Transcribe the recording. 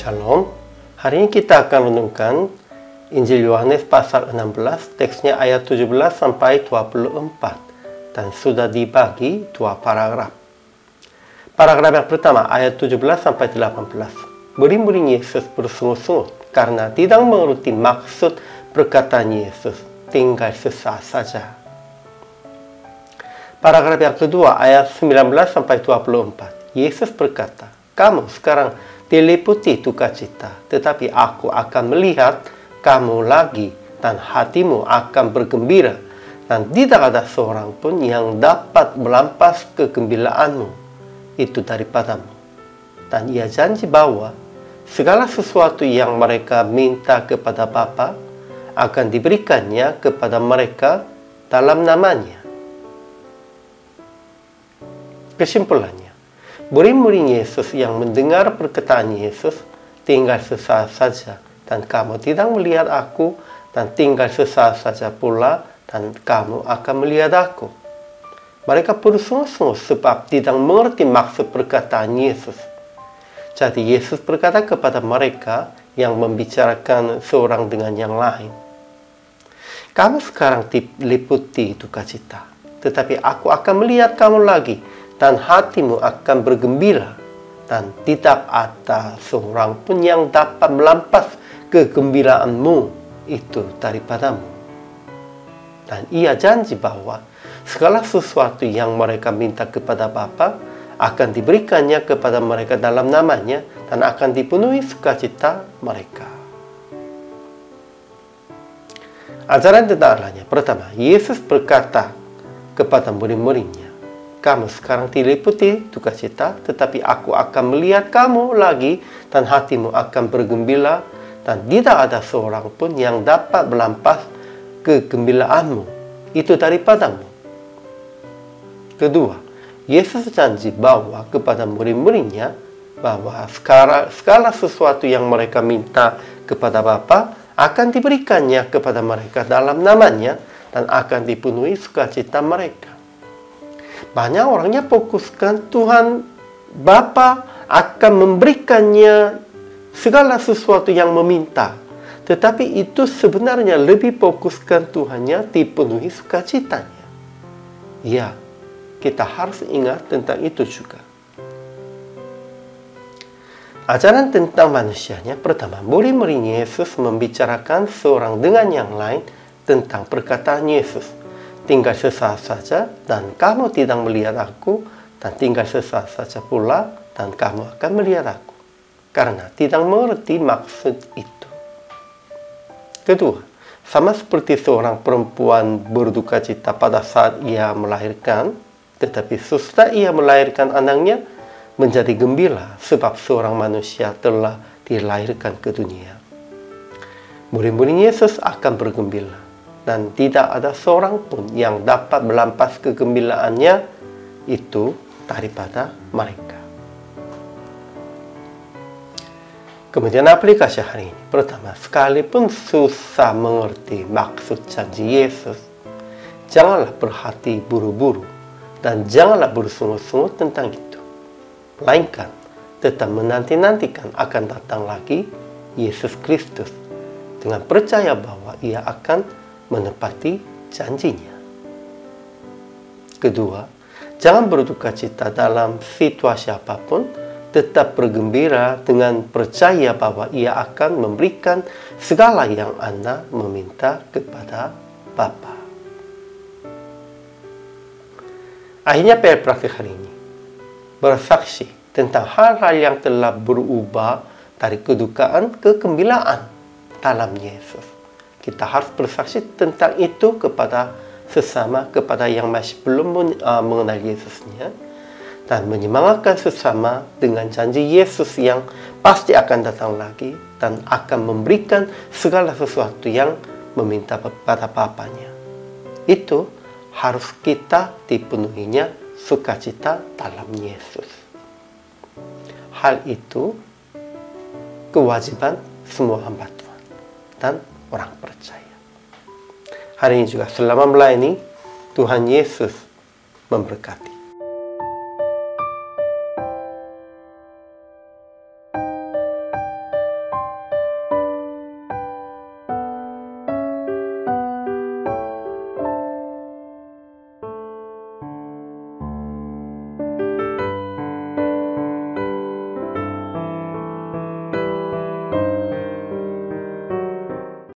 Shalom. Hari ini kita akan renungkan Injil Yohanes pasal 16, teksnya ayat 17 sampai 24 dan sudah dibagi dua paragraf. Paragraf yang pertama ayat 17 sampai 18. Murid-murid Yesus bersungut-sungut karena tidak mengerti maksud perkataan Yesus, tinggal sesaat saja. Paragraf yang kedua ayat 19 sampai 24. Yesus berkata, "Kamu sekarang diliputi sukacita, tetapi aku akan melihat kamu lagi dan hatimu akan bergembira, dan tidak ada seorang pun yang dapat merampas kegembiraanmu itu daripadamu." Dan ia janji bahwa segala sesuatu yang mereka minta kepada Bapa akan diberikannya kepada mereka dalam namanya. Kesimpulannya, murid-murid Yesus yang mendengar perkataan Yesus, tinggal sesaat saja dan kamu tidak melihat aku, dan tinggal sesaat saja pula dan kamu akan melihat aku. Mereka bersungut-sungut sebab tidak mengerti maksud perkataan Yesus. Jadi Yesus berkata kepada mereka yang membicarakan seorang dengan yang lain, "Kamu sekarang diliputi sukacita, tetapi aku akan melihat kamu lagi dan hatimu akan bergembira, dan tidak ada seorang pun yang dapat melampas kegembiraanmu itu daripadamu." Dan ia janji bahwa segala sesuatu yang mereka minta kepada Bapa akan diberikannya kepada mereka dalam namanya, dan akan dipenuhi sukacita mereka. Ajaran tentang Allahnya. Pertama, Yesus berkata kepada murid-muridnya, "Kamu sekarang diliputi sukacita, tetapi aku akan melihat kamu lagi dan hatimu akan bergembira, dan tidak ada seorang pun yang dapat melampas kegembiraanmu itu daripadamu." Kedua, Yesus janji bahwa kepada murid-muridnya bahwa segala sesuatu yang mereka minta kepada Bapa akan diberikannya kepada mereka dalam namanya, dan akan dipenuhi sukacita mereka. Banyak orangnya fokuskan Tuhan Bapa akan memberikannya segala sesuatu yang meminta. Tetapi itu sebenarnya lebih fokuskan Tuhannya dipenuhi sukacitanya. Ya, kita harus ingat tentang itu juga. Ajaran tentang manusianya. Pertama, murid-murid Yesus membicarakan seorang dengan yang lain tentang perkataan Yesus. "Tinggal sesaat saja dan kamu tidak melihat aku, dan tinggal sesaat saja pula dan kamu akan melihat aku." Karena tidak mengerti maksud itu. Kedua, sama seperti seorang perempuan berduka cita pada saat ia melahirkan, tetapi sesudah ia melahirkan anaknya menjadi gembira sebab seorang manusia telah dilahirkan ke dunia. Murid-murid Yesus akan bergembira, dan tidak ada seorang pun yang dapat melampas kegembiraannya itu daripada mereka. Kemudian aplikasi hari ini. Pertama, sekalipun susah mengerti maksud janji Yesus, janganlah berhati buru-buru dan janganlah bersungut-sungut tentang itu. Melainkan tetap menanti-nantikan akan datang lagi Yesus Kristus dengan percaya bahwa ia akan menepati janjinya. Kedua, jangan berduka cita dalam situasi apapun, tetap bergembira dengan percaya bahwa ia akan memberikan segala yang Anda meminta kepada Bapa. Akhirnya PR praktik hari ini, bersaksi tentang hal-hal yang telah berubah dari kedukaan ke kegembiraan dalam Yesus. Kita harus bersaksi tentang itu kepada sesama, kepada yang masih belum mengenal Yesusnya, dan menyemangatkan sesama dengan janji Yesus yang pasti akan datang lagi dan akan memberikan segala sesuatu yang meminta kepada Bapanya. Itu harus kita dipenuhinya sukacita dalam Yesus. Hal itu kewajiban semua hamba Tuhan dan orang percaya. Hari ini juga selama melayani, Tuhan Yesus memberkati.